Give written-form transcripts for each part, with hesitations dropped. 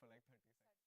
for like 30 seconds.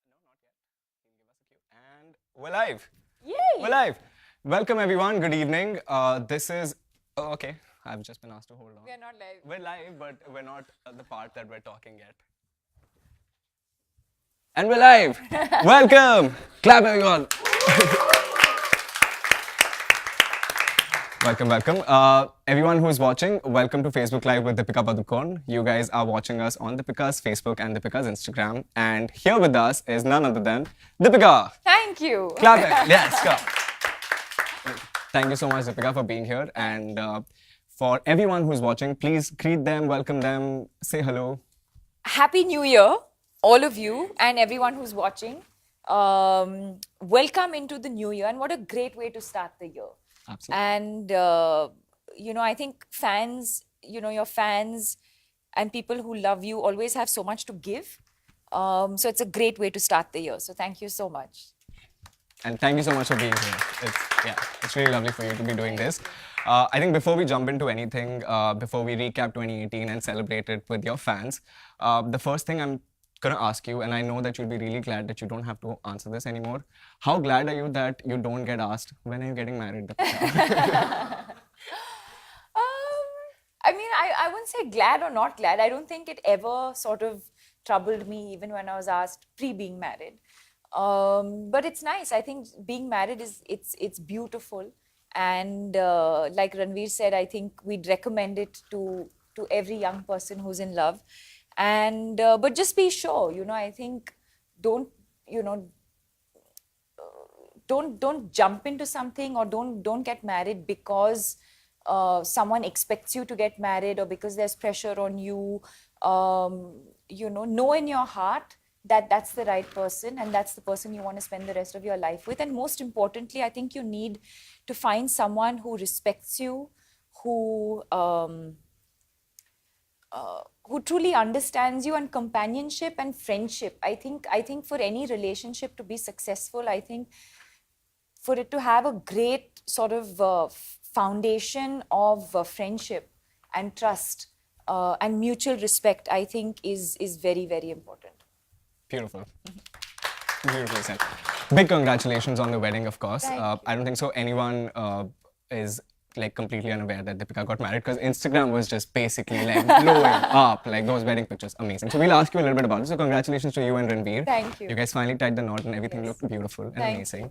No, not yet. He'll give us a cue. And we're live. Yay! We're live. Welcome, everyone. Good evening. This is. Oh, okay. I've just been asked to hold on. We are not live. We're live, but we're not at the part that we're talking yet. And we're live. Welcome. Clap, everyone. Welcome. Everyone who's watching, welcome to Facebook Live with Deepika Padukone. You guys are watching us on Deepika's Facebook and Deepika's Instagram. And here with us is none other than Deepika. Thank you. Clap it. Yes, go. Thank you so much, Deepika, for being here. And for everyone who's watching, please greet them, welcome them, say hello. Happy New Year, all of you and everyone who's watching. Welcome into the new year, and what a great way to start the year. Absolutely. And, I think fans, your fans and people who love you always have so much to give. So it's a great way to start the year. So thank you so much. And thank you so much for being here. It's really lovely for you to be doing this. I think before we jump into anything, before we recap 2018 and celebrate it with your fans, the first thing I'm going to ask you, and I know that you'll be really glad that you don't have to answer this anymore. How glad are you that you don't get asked, when are you getting married? Deepika? I wouldn't say glad or not glad. I don't think it ever sort of troubled me, even when I was asked pre-being married. But it's nice. I think being married it's beautiful, and like Ranveer said, I think we'd recommend it to every young person who's in love. And but just be sure, I think don't jump into something, or don't get married because someone expects you to get married, or because there's pressure on you. Know in your heart that that's the right person, and that's the person you want to spend the rest of your life with. And most importantly, I think you need to find someone who respects you, who truly understands you. And companionship and friendship, I think for any relationship to be successful, I think for it to have a great sort of foundation of friendship and trust and mutual respect, I think is very, very important. Beautiful. Beautifully said. Big congratulations on the wedding, of course. I don't think so anyone is like completely unaware that Deepika got married, because Instagram was just basically like blowing up, like those wedding pictures, amazing. So we'll ask you a little bit about it. So congratulations to you and Ranveer. Thank you. You guys finally tied the knot and everything looked beautiful and Thank amazing.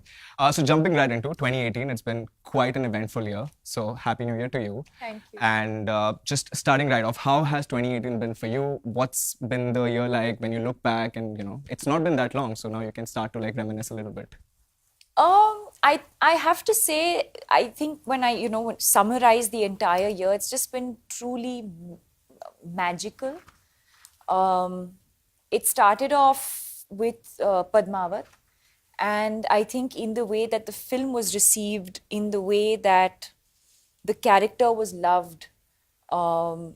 So jumping right into 2018, it's been quite an eventful year. So happy New Year to you. Thank you. And just starting right off, how has 2018 been for you? What's been the year like when you look back? And it's not been that long, so now you can start to like reminisce a little bit. I have to say, I think when I summarize the entire year, it's just been truly magical. It started off with Padmavat, and I think in the way that the film was received, in the way that the character was loved, so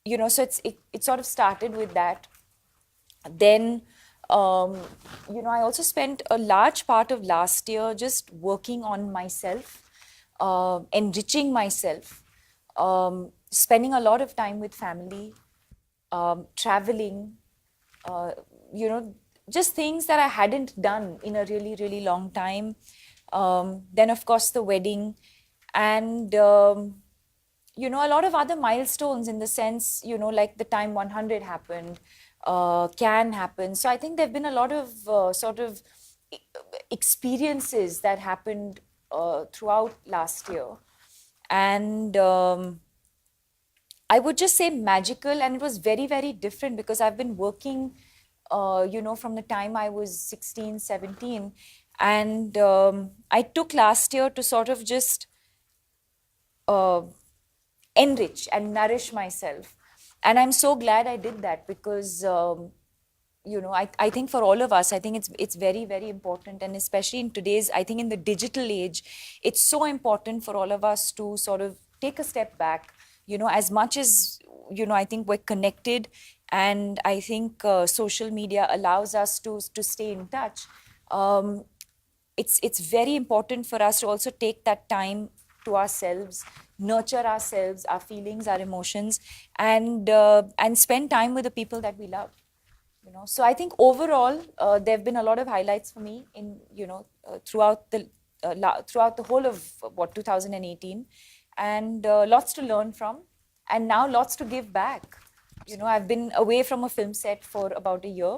it sort of started with that. Then I also spent a large part of last year just working on myself, enriching myself, spending a lot of time with family, traveling, just things that I hadn't done in a really, really long time. Then, of course, the wedding, and a lot of other milestones, in the sense, like the time 100 happened, can happen. So I think there have been a lot of sort of experiences that happened throughout last year. And I would just say magical, and it was very, very different because I've been working from the time I was 16, 17. And I took last year to sort of just uh, enrich and nourish myself. And I'm so glad I did that because, I think for all of us, I think it's very, very important. And especially in today's, I think in the digital age, it's so important for all of us to sort of take a step back, as much as, I think we're connected. And I think social media allows us to stay in touch. Um, it's very important for us to also take that time to ourselves, nurture ourselves, our feelings, our emotions, and spend time with the people that we love. So I think overall there have been a lot of highlights for me in throughout the whole of 2018, and lots to learn from, and now lots to give back. I've been away from a film set for about a year,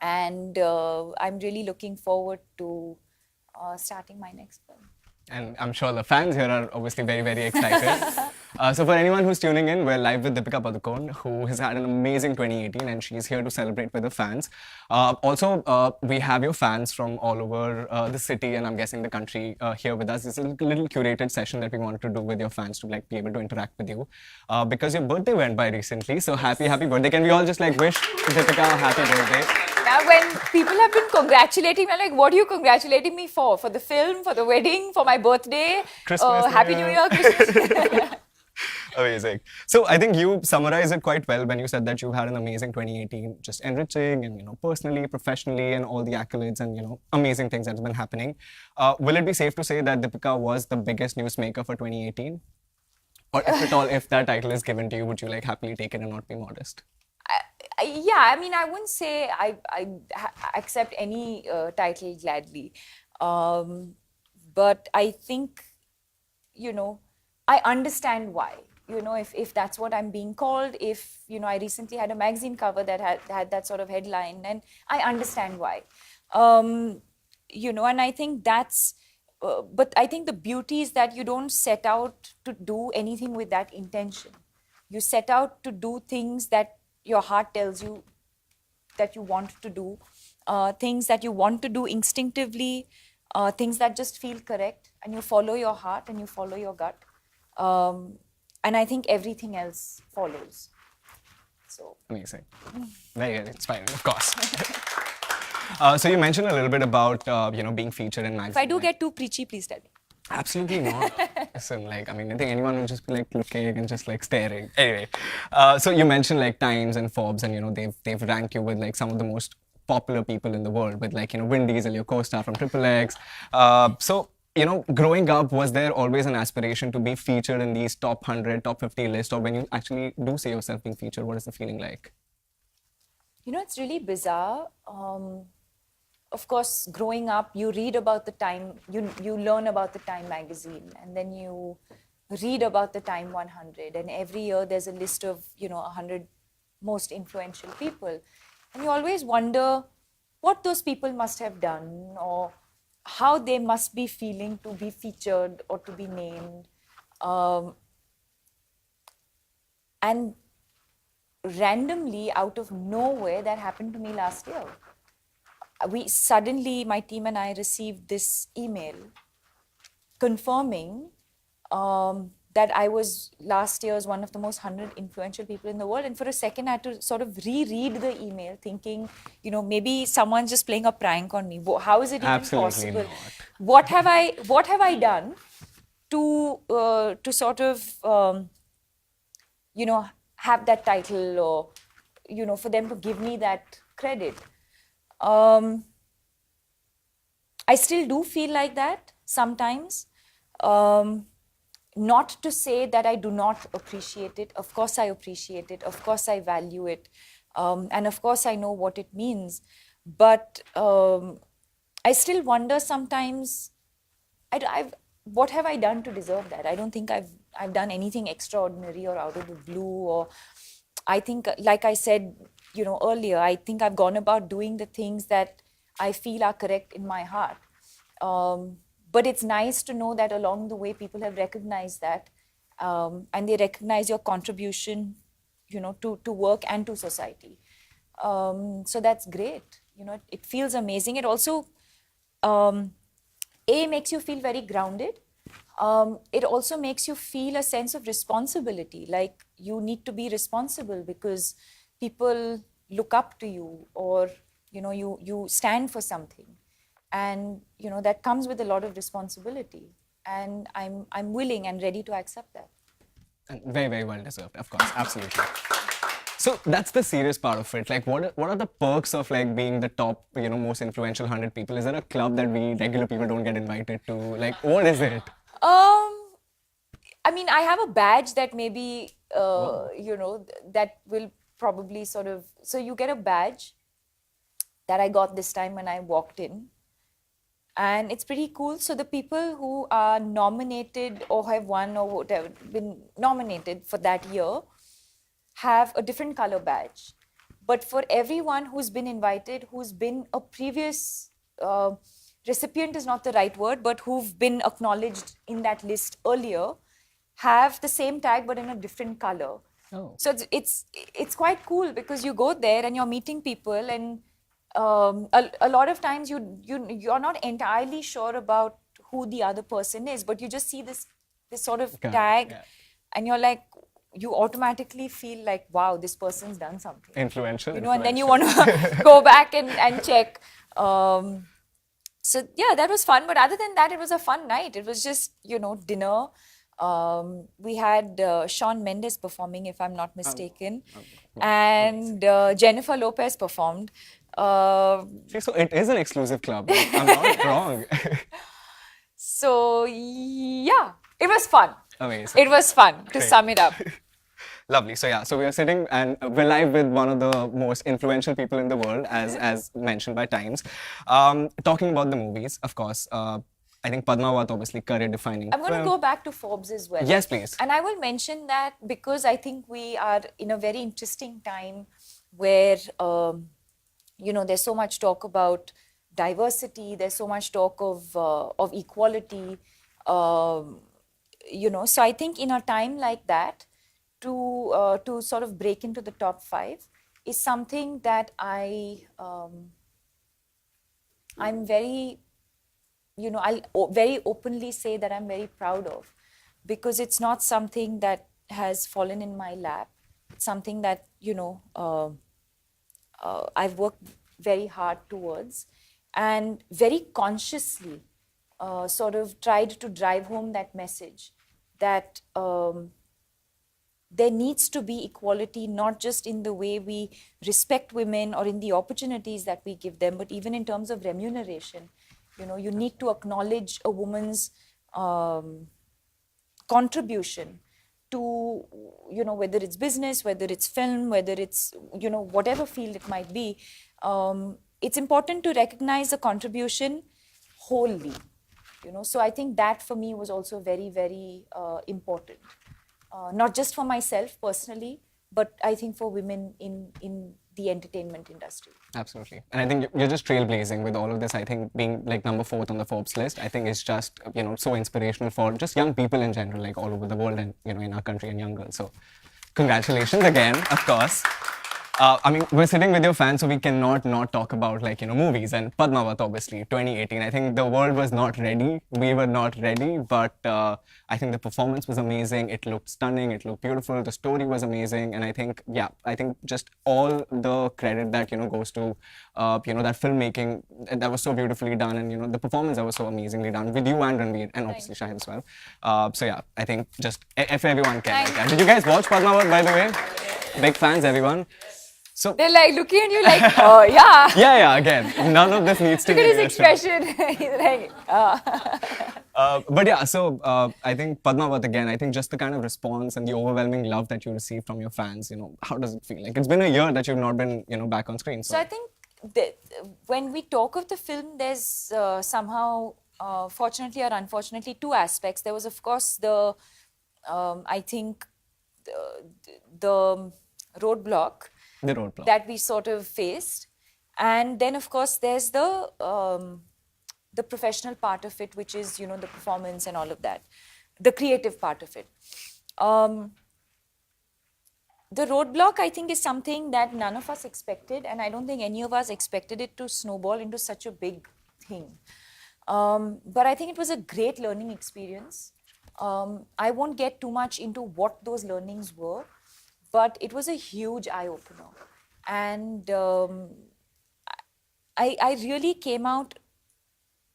and I'm really looking forward to starting my next film. And I'm sure the fans here are obviously very, very excited. So for anyone who's tuning in, we're live with Deepika Padukone, who has had an amazing 2018, and she's here to celebrate with the fans. Also, we have your fans from all over the city, and I'm guessing the country here with us. This is a little curated session that we wanted to do with your fans to be able to interact with you. Because your birthday went by recently, so happy birthday. Can we all just wish Deepika a happy birthday? Now, when people have been congratulating me, I'm like, what are you congratulating me for? For the film, for the wedding, for my birthday? Christmas, Happy New Year, Christmas. Amazing. So I think you summarized it quite well when you said that you had an amazing 2018, just enriching and, personally, professionally, and all the accolades and, amazing things that's been happening. Will it be safe to say that Deepika was the biggest newsmaker for 2018? Or if at all, if that title is given to you, would you happily take it and not be modest? Yeah, I mean, I wouldn't say I accept any title gladly. But I think, I understand why. If that's what I'm being called, if, I recently had a magazine cover that had that sort of headline, and I understand why. And I think that's, but I think the beauty is that you don't set out to do anything with that intention. You set out to do things that your heart tells you that you want to do, things that you want to do instinctively, things that just feel correct, and you follow your heart and you follow your gut. And I think everything else follows. So amazing. Very inspiring, of course. So you mentioned a little bit about being featured in magazines. If I do get too preachy, please tell me. Absolutely not. Listen, I think anyone will just be looking and just staring. Anyway, so you mentioned Times and Forbes, and they've ranked you with some of the most popular people in the world, with Vin Diesel, your co-star from Triple X. So growing up, was there always an aspiration to be featured in these top 100, top 50 list, or when you actually do see yourself being featured, what is the feeling like? It's really bizarre. Of course, growing up, you read about the Time, you learn about the Time magazine, and then you read about the Time 100, and every year there's a list of 100 most influential people, and you always wonder what those people must have done, or how they must be feeling to be featured or to be named. And randomly, out of nowhere, that happened to me last year. My team and I received this email confirming that I was last year's one of the most 100 influential people in the world. And for a second, I had to sort of reread the email, thinking, maybe someone's just playing a prank on me. How is it even Absolutely possible? Not. What have I done to sort of have that title, or for them to give me that credit? I still do feel like that sometimes. Not to say that I do not appreciate it. Of course I appreciate it. Of course I value it. And of course I know what it means. But I still wonder sometimes, what have I done to deserve that? I don't think I've done anything extraordinary or out of the blue. Or I think, like I said, earlier, I think I've gone about doing the things that I feel are correct in my heart. But it's nice to know that along the way, people have recognized that, and they recognize your contribution, to work and to society. So that's great. You know, it feels amazing. It also, um, A, makes you feel very grounded. It also makes you feel a sense of responsibility, like you need to be responsible because people look up to you, or you know, you stand for something, and you know that comes with a lot of responsibility, and I'm willing and ready to accept that. And very, very well deserved, of course, absolutely. So that's the serious part of it. Like, what are the perks of like being the top, most influential 100 people? Is there a club that we regular people don't get invited to? Like, what is it? I mean, I have a badge that maybe, Wow. you know, that will probably sort of. So you get a badge that I got this time when I walked in. And it's pretty cool. So the people who are nominated or have won or whatever, been nominated for that year, have a different color badge. But for everyone who's been invited, who's been a previous recipient is not the right word, but who've been acknowledged in that list earlier, have the same tag but in a different color. Oh. So it's quite cool because you go there and you're meeting people, and a lot of times you're not entirely sure about who the other person is, but you just see this sort of Got it, tag, yeah. and you're like, you automatically feel like, wow, this person's done something. Influential. You know, and then you influential. want to go back and check. So yeah, that was fun. But other than that, it was a fun night. It was just, you know, dinner. We had Shawn Mendes performing, if I'm not mistaken, and Jennifer Lopez performed. See, so it is an exclusive club. Like, I'm not wrong. So yeah, it was fun. Amazing. It was fun, to Great. sum it up. Lovely. So yeah, so we are sitting and we're live with one of the most influential people in the world, as mentioned by Times. Talking about the movies, of course. I think Padmavat, obviously, career-defining. I'm going to go back to Forbes as well. Yes, please. And I will mention that because I think we are in a very interesting time where, you know, there's so much talk about diversity, there's so much talk of equality, you know. So I think in a time like that, to sort of break into the top 5 is something that I'm very, you know, I'll very openly say that I'm very proud of, because it's not something that has fallen in my lap. It's something that, you know, I've worked very hard towards and very consciously sort of tried to drive home that message that there needs to be equality, not just in the way we respect women or in the opportunities that we give them, but even in terms of remuneration. You know, you need to acknowledge a woman's contribution to, you know, whether it's business, whether it's film, whether it's, you know, whatever field it might be. It's important to recognize a contribution wholly, you know. So I think that for me was also very, very important. Not just for myself personally, but I think for women in the entertainment industry. Absolutely. And I think you're just trailblazing with all of this. I think being like number 4th on the Forbes list, I think is just, so inspirational for just young people in general, like all over the world and, in our country and young girls. So congratulations again, of course. I mean, we're sitting with your fans, so we cannot not talk about movies and Padmavat, obviously, 2018. I think the world was not ready. We were not ready, but I think the performance was amazing. It looked stunning. It looked beautiful. The story was amazing. And I think, just all the credit that, goes to, that filmmaking that was so beautifully done, and, the performance that was so amazingly done with you and Ranveer and obviously Shahid as well. So yeah, I think just if everyone can. Like that. Did you guys watch Padmavat, by the way? Big fans, everyone. So they're like looking at you like, oh yeah. Yeah. Again, none of this needs to Look be. at his expression. He's like, But yeah, so I think Padmavat again. I think just the kind of response and the overwhelming love that you receive from your fans. How does it feel? Like it's been a year that you've not been, back on screen. So I think that when we talk of the film, there's somehow, fortunately or unfortunately, 2 aspects. There was, of course, the I think the roadblock. The roadblock That we sort of faced, and then of course there's the professional part of it, which is, the performance and all of that, the creative part of it. The roadblock, I think, is something that none of us expected, and I don't think any of us expected it to snowball into such a big thing. But I think it was a great learning experience. I won't get too much into what those learnings were, but it was a huge eye opener. And I really came out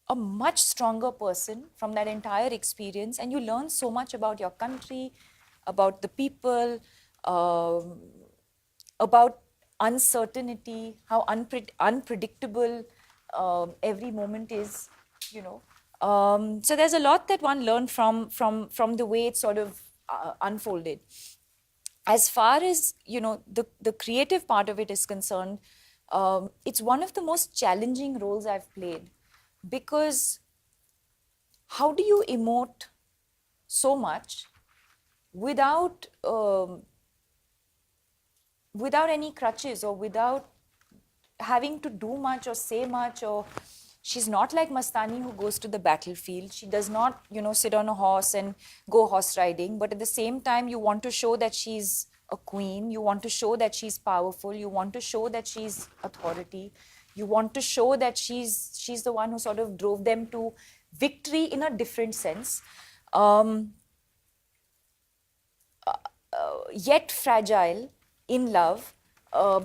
a much stronger person from that entire experience, and you learn so much about your country, about the people, about uncertainty, how unpredictable every moment is, you know. So there's a lot that one learned from the way it sort of unfolded. As far as the creative part of it is concerned, it's one of the most challenging roles I've played, because how do you emote so much without without any crutches, or without having to do much or say much? Or she's not like Mastani, who goes to the battlefield. She does not, sit on a horse and go horse riding. But at the same time, you want to show that she's a queen. You want to show that she's powerful. You want to show that she's authority. You want to show that she's the one who sort of drove them to victory in a different sense. Yet fragile, in love,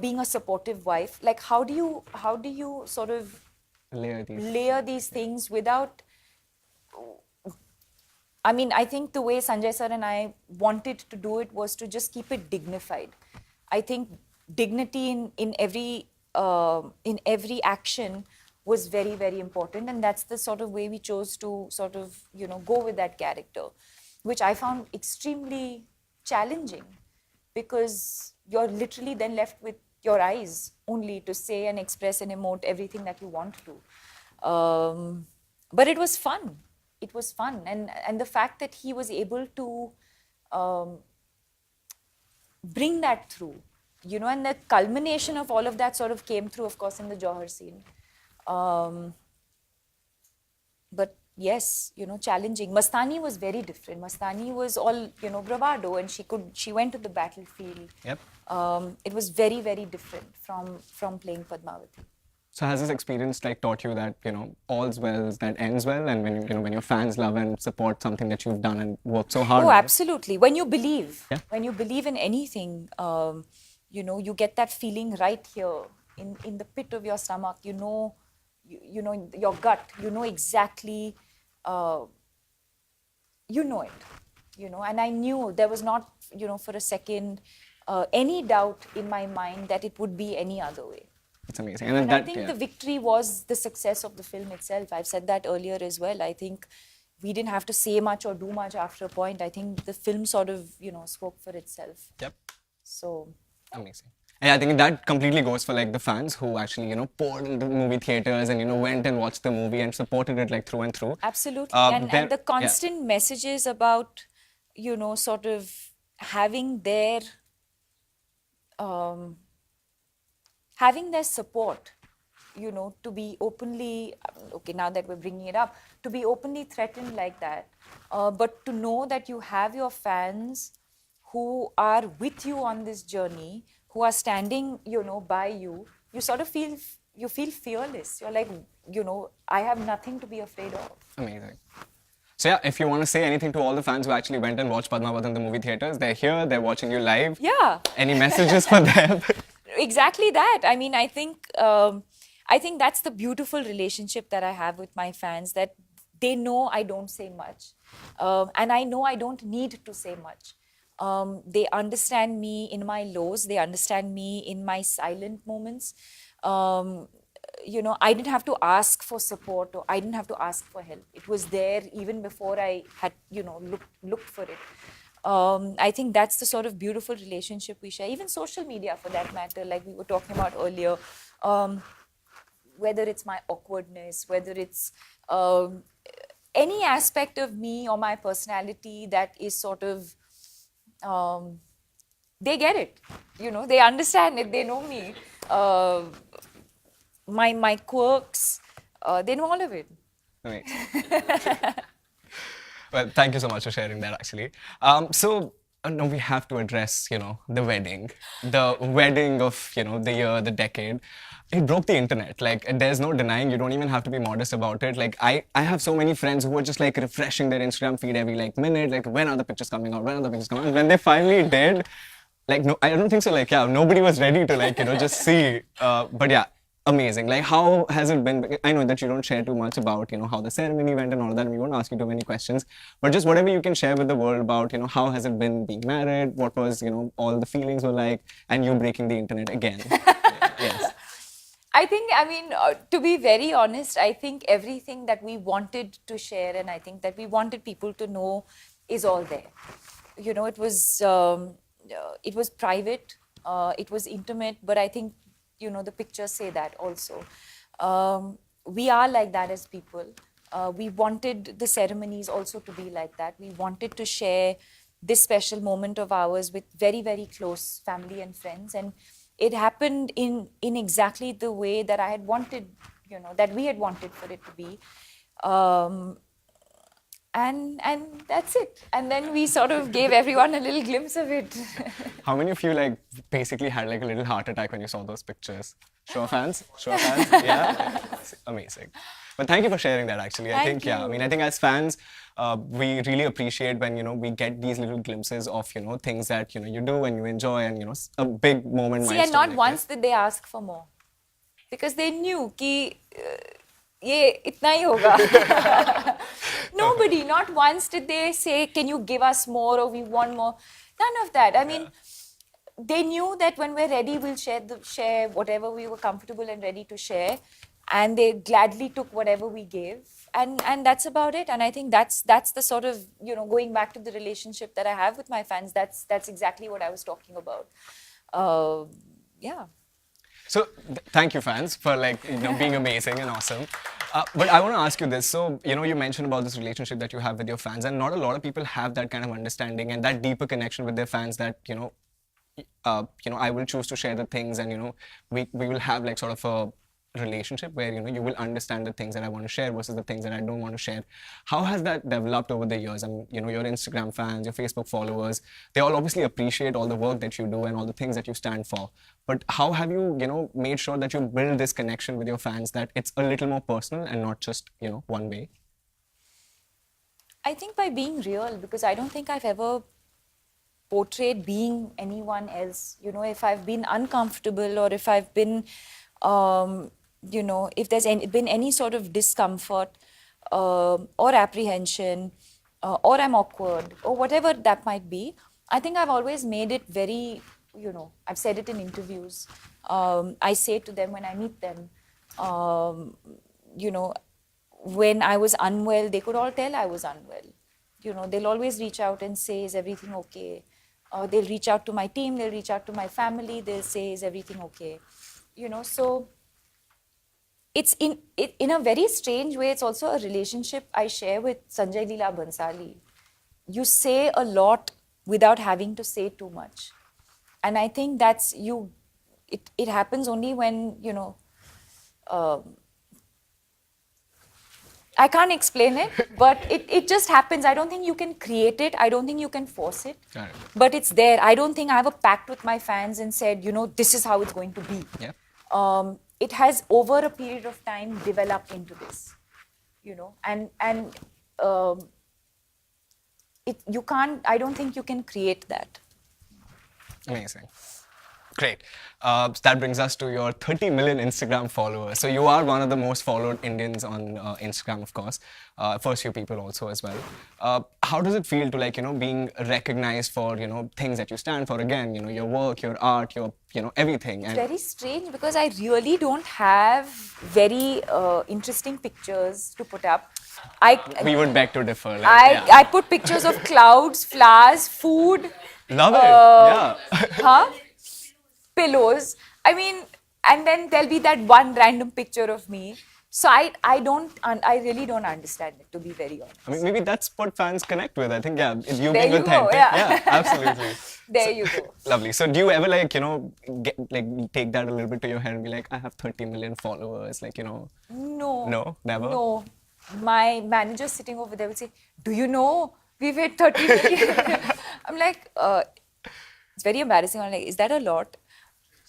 being a supportive wife. Like, how do you sort of layer these things without... I mean, I think the way Sanjay sir and I wanted to do it was to just keep it dignified. I think dignity in every action was very, very important, and that's the sort of way we chose to sort of go with that character, which I found extremely challenging, because you're literally then left with your eyes only to say and express and emote everything that you want to. But it was fun. It was fun. And the fact that he was able to bring that through, and the culmination of all of that sort of came through, of course, in the Johar scene. But yes, challenging. Mastani was very different. Mastani was all, bravado, and she went to the battlefield. Yep. It was very, very different from playing Padmavati. So has this experience taught you that, all's well that ends well, and when your fans love and support something that you've done and worked so hard on? Oh, on? Absolutely. When you believe, when you believe in anything, you get that feeling right here in the pit of your stomach. You know your gut. You know exactly. You know it. And I knew there was not, for a second, any doubt in my mind that it would be any other way. It's amazing. And I think the victory was the success of the film itself. I've said that earlier as well. I think we didn't have to say much or do much after a point. I think the film sort of, spoke for itself. Yep. So. Amazing. And I think that completely goes for the fans who actually, poured into movie theaters and, went and watched the movie and supported it through and through. Absolutely. And the constant messages about, sort of having their support, to be openly, okay, now that we're bringing it up, to be openly threatened like that, but to know that you have your fans who are with you on this journey, who are standing, by you, you sort of feel fearless. You're like, I have nothing to be afraid of. Amazing. So yeah, if you want to say anything to all the fans who actually went and watched Padmavat in the movie theaters, they're here, they're watching you live. Yeah. Any messages for them? Exactly that. I mean, I think that's the beautiful relationship that I have with my fans, that they know I don't say much. And I know I don't need to say much. They understand me in my lows. They understand me in my silent moments. I didn't have to ask for support, or I didn't have to ask for help. It was there even before I had, looked for it. I think that's the sort of beautiful relationship we share. Even social media, for that matter, like we were talking about earlier, whether it's my awkwardness, whether it's any aspect of me or my personality that is sort of, they get it, they understand it, they know me. My quirks, they know all of it. Right. Well, thank you so much for sharing that, actually. So no, we have to address, the wedding of, the year, the decade. It broke the internet. Like, there's no denying. You don't even have to be modest about it. Like, I have so many friends who are just like refreshing their Instagram feed every like minute. Like, when are the pictures coming out? When are the pictures coming out? And when they finally did, like, no, I don't think so. Like, yeah, nobody was ready to like, just see. But yeah, amazing. Like, how has it been? I know that you don't share too much about, how the ceremony went and all that, and we won't ask you too many questions. But just whatever you can share with the world about, how has it been being married? What was, all the feelings were like, and you breaking the internet again. Yes. I think, I mean, to be very honest, I think everything that we wanted to share and I think that we wanted people to know is all there. It was private, it was intimate, but I think, the pictures say that also. We are like that as people. We wanted the ceremonies also to be like that. We wanted to share this special moment of ours with very, very close family and friends. And it happened in exactly the way that I had wanted, that we had wanted for it to be. And that's it. And then we sort of gave everyone a little glimpse of it. How many of you like basically had like a little heart attack when you saw those pictures? Show of hands? Show of hands? Yeah? It's amazing. But thank you for sharing that actually. I think, yeah, I mean, I think as fans, we really appreciate when, we get these little glimpses of, things that, you do and you enjoy and, a big moment. See, and not once did they ask for more. Because they knew कि ये इतना ही होगा. Nobody, not once did they say, can you give us more or we want more. None of that. I mean, they knew that when we're ready, we'll share whatever we were comfortable and ready to share. And they gladly took whatever we gave. And that's about it. And I think that's the sort of, going back to the relationship that I have with my fans, that's exactly what I was talking about. Yeah. So thank you, fans, for like being amazing and awesome. But I want to ask you this. So you mentioned about this relationship that you have with your fans, and not a lot of people have that kind of understanding and that deeper connection with their fans. That I will choose to share the things, and we will have like sort of a relationship where you will understand the things that I want to share versus the things that I don't want to share. How has that developed over the years? I mean, your Instagram fans, your Facebook followers, they all obviously appreciate all the work that you do and all the things that you stand for. But how have you, made sure that you build this connection with your fans, that it's a little more personal and not just, one way? I think by being real, because I don't think I've ever portrayed being anyone else. If I've been uncomfortable or if I've been if there's been any sort of discomfort or apprehension or I'm awkward or whatever that might be, I think I've always made it very, I've said it in interviews. I say to them when I meet them, when I was unwell, they could all tell I was unwell. They'll always reach out and say, is everything okay? They'll reach out to my team, they'll reach out to my family, they'll say, is everything okay? So it's in a very strange way, it's also a relationship I share with Sanjay Leela Bhansali. You say a lot without having to say too much. And I think that's it happens only when, I can't explain it, but it just happens. I don't think you can create it. I don't think you can force it. Right. But it's there. I don't think I have a pact with my fans and said, this is how it's going to be. Yeah. It has over a period of time developed into this, and you can't, I don't think you can create that. Amazing. Great. That brings us to your 30 million Instagram followers. So you are one of the most followed Indians on Instagram, of course. First few people also as well. How does it feel to being recognized for, things that you stand for? Again, your work, your art, your, everything. It's very strange because I really don't have very interesting pictures to put up. We would beg to differ. I put pictures of clouds, flowers, food. Love it. Yeah. Huh? Pillows. I mean, and then there'll be that one random picture of me. So I really don't understand it, to be very honest. I mean, maybe that's what fans connect with. I think, yeah, you There being you authentic. go, yeah. Yeah, absolutely. There you go. Lovely. So do you ever take that a little bit to your head and be like, I have 30 million followers, No. No, never? No. My manager sitting over there will say, do you know we've hit 30 million. I'm like, it's very embarrassing. I'm like, is that a lot?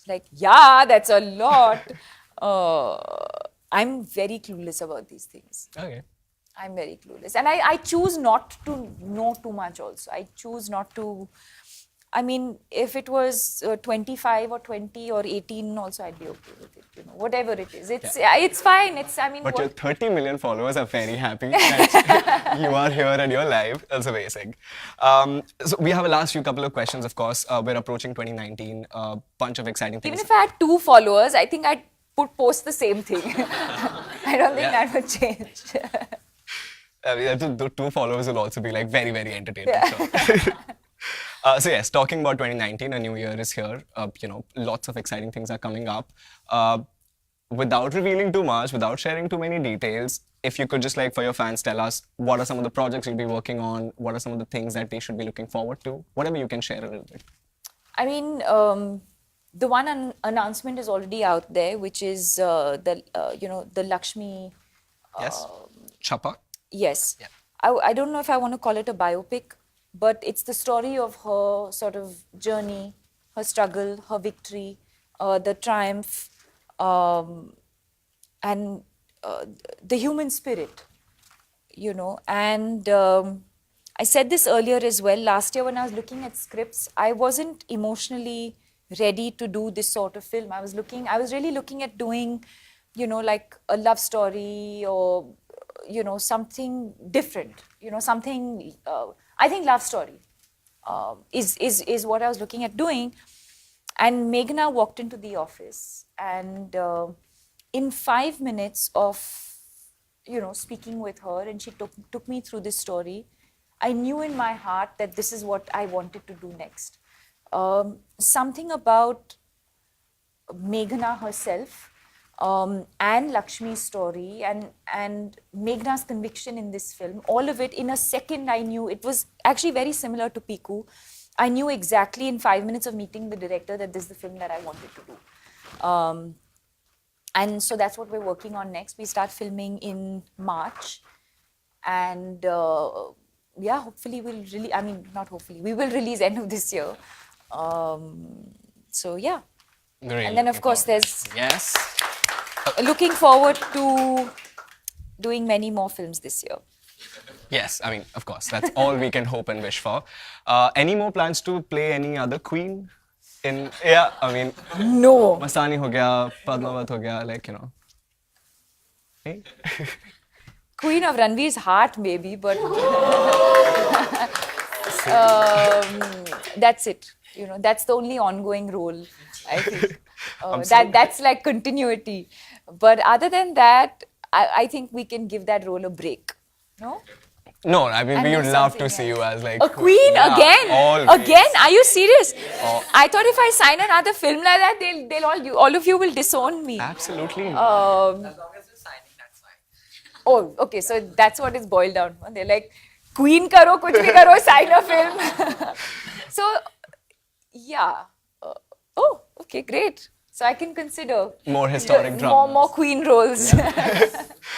Like, yeah, that's a lot. Uh, I'm very clueless about these things. Okay. I'm very clueless. And I choose not to know too much also. I choose not to. I mean, if it was 25 or 20 or 18 also, I'd be okay with it. You know, whatever it is. It's fine. I mean, But your 30 million followers are very happy that you are here and you're live. That's amazing. So we have a last few couple of questions, of course. We're approaching 2019. A bunch of exciting things. even if I had 2 followers, I think I'd post the same thing. I don't think that would change. The 2 followers will also be like very, very entertaining. So. So yes, talking about 2019, a new year is here. You know, lots of exciting things are coming up. Without revealing too much, without sharing too many details, if you could just like for your fans tell us what are some of the projects you'll be working on, what are some of the things that they should be looking forward to, whatever you can share a little bit. I mean, the one announcement is already out there, which is the Lakshmi. Yes, Chappa. Yes. Yeah. I don't know if I want to call it a biopic, but it's the story of her sort of journey, her struggle, her victory, the triumph, and the human spirit, you know. And I said this earlier as well. Last year when I was looking at scripts, I wasn't emotionally ready to do this sort of film. I was really looking at doing, you know, like a love story or, you know, something different, you know, something, I think love story is what I was looking at doing. And Meghna walked into the office and in 5 minutes of, you know, speaking with her, and she took me through this story, I knew in my heart that this is what I wanted to do next. Something about Meghna herself and Lakshmi's story and Meghna's conviction in this film, all of it in a second I knew. It was actually very similar to Piku. I knew exactly in 5 minutes of meeting the director that this is the film that I wanted to do. And so that's what we're working on next. We start filming in March. And yeah, hopefully we will release end of this year. So yeah. Really And then of course there's yes. looking forward to doing many more films this year. Yes, I mean, of course, that's all we can hope and wish for. Any more plans to play any other queen? Yeah, I mean, No. Masani ho gaya, Padmavat ho gaya, like, you know. Hey? Queen of Ranveer's heart maybe, but that's it. You know, that's the only ongoing role, I think. That's like continuity. But other than that, I think we can give that role a break. No? No, I mean, And we do would love to something see you as like... A queen Yeah, again? always. Again? Are you serious? I thought if I sign another film like that, all of you will disown me. Absolutely. As long as you're signing, that's fine. Oh, okay. So that's what it's boiled down. They're like, queen karo, kuch bhi karo, sign a film. So, yeah. Oh, okay, great. So I can consider More historic dramas. more queen roles.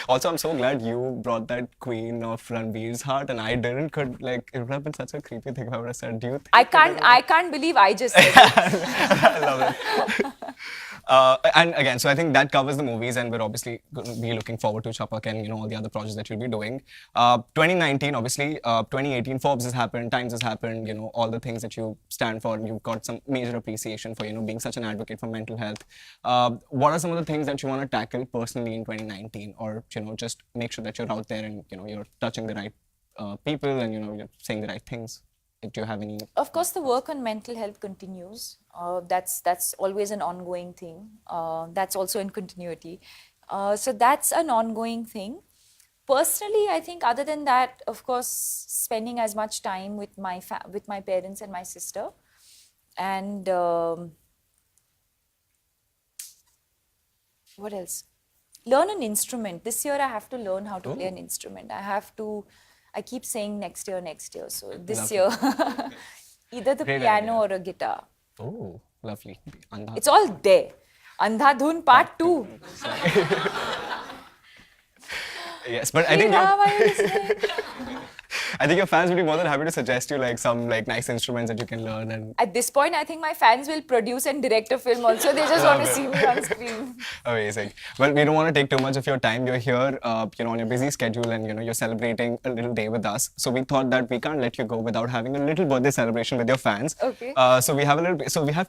Also, I'm so glad you brought that queen of Ranveer's heart and I didn't. Like, it would have been such a creepy thing if I would have said, do you think... I can't believe I just said it. I love it. And again, so I think that covers the movies, and we're obviously going to be looking forward to Chapak and, you know, all the other projects that you'll be doing. 2019, obviously, 2018, Forbes has happened, Times has happened, you know, all the things that you stand for, and you've got some major appreciation for, you know, being such an advocate for mental health. What are some of the things that you want to tackle personally in 2019, or, you know, just make sure that you're out there and, you know, you're touching the right people and, you know, you're saying the right things? Do you have any? Of course, the work on mental health continues. That's always an ongoing thing. That's also in continuity. So that's an ongoing thing. Personally, I think other than that, of course, spending as much time with my parents and my sister, and what else? Learn an instrument. This year, I have to learn how to play an instrument. I keep saying next year. So this year, either the Great piano idea. or a guitar. Oh, lovely. Andha. It's all there. Andhadhun Part 2. Yes, but I think Sri Ram, are you listening? I think your fans will be more than happy to suggest you like some like nice instruments that you can learn. And At this point, I think my fans will produce and direct a film also. They just want to see me on screen. amazing. Well, we don't want to take too much of your time. You're here, on your busy schedule, and you're celebrating a little day with us. So we thought that we can't let you go without having a little birthday celebration with your fans. Okay. So we have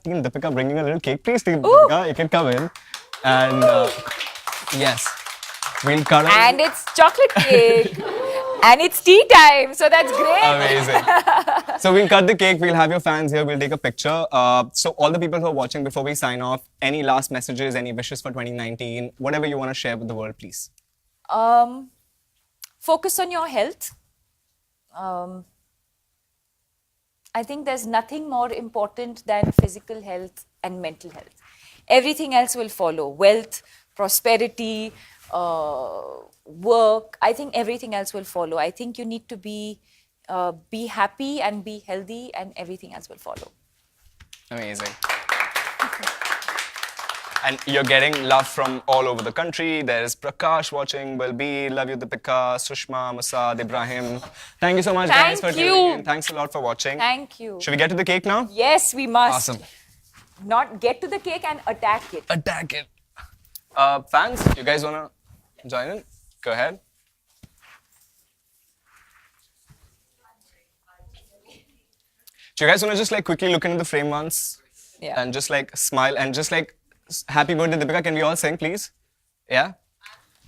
Team Deepika bringing a little cake. Please, Team Deepika, you can come in. And yes, we'll cut it. And it's chocolate cake. And it's tea time. So that's great. Amazing. So we'll cut the cake. We'll have your fans here. We'll take a picture. So all the people who are watching, before we sign off, any last messages, any wishes for 2019, whatever you want to share with the world, please. Focus on your health. I think there's nothing more important than physical health and mental health. Everything else will follow. Wealth, prosperity, work. I think everything else will follow. I think you need to be happy and be healthy, and everything else will follow. Amazing. And you're getting love from all over the country. There's Prakash watching, Balbir, love you Deepika, Sushma, Musad, Ibrahim. Thank you so much, guys, for tuning in. Thanks a lot for watching. Thank you. Should we get to the cake now? Yes, we must. Awesome. Not get to the cake and attack it. Attack it. Fans, you guys want to join in? Go ahead. Do you guys want to just like quickly look into the frame once? Yeah. And just like smile and just like, happy birthday, Deepika. Can we all sing, please? Yeah?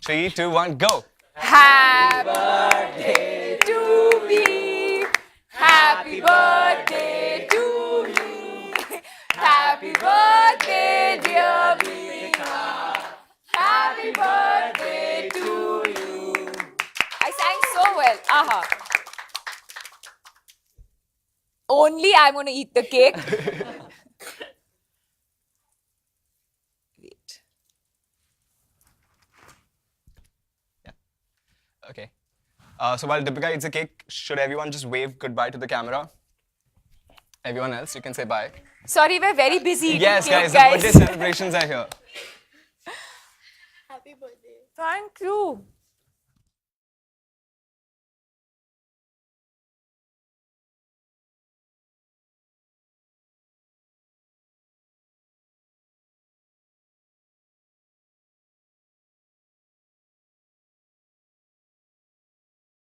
3, 2, 1, go. Happy birthday to me. Happy birthday to me. Happy birthday, dear Deepika. Happy birthday to you. I sang so well. Aha. Only I'm going to eat the cake. Wait. Yeah. Okay. So while Deepika eats the cake, should everyone just wave goodbye to the camera? Everyone else, you can say bye. Sorry, we're very busy eating Yes, cake, guys, the birthday celebrations are here. Happy birthday. Thank you.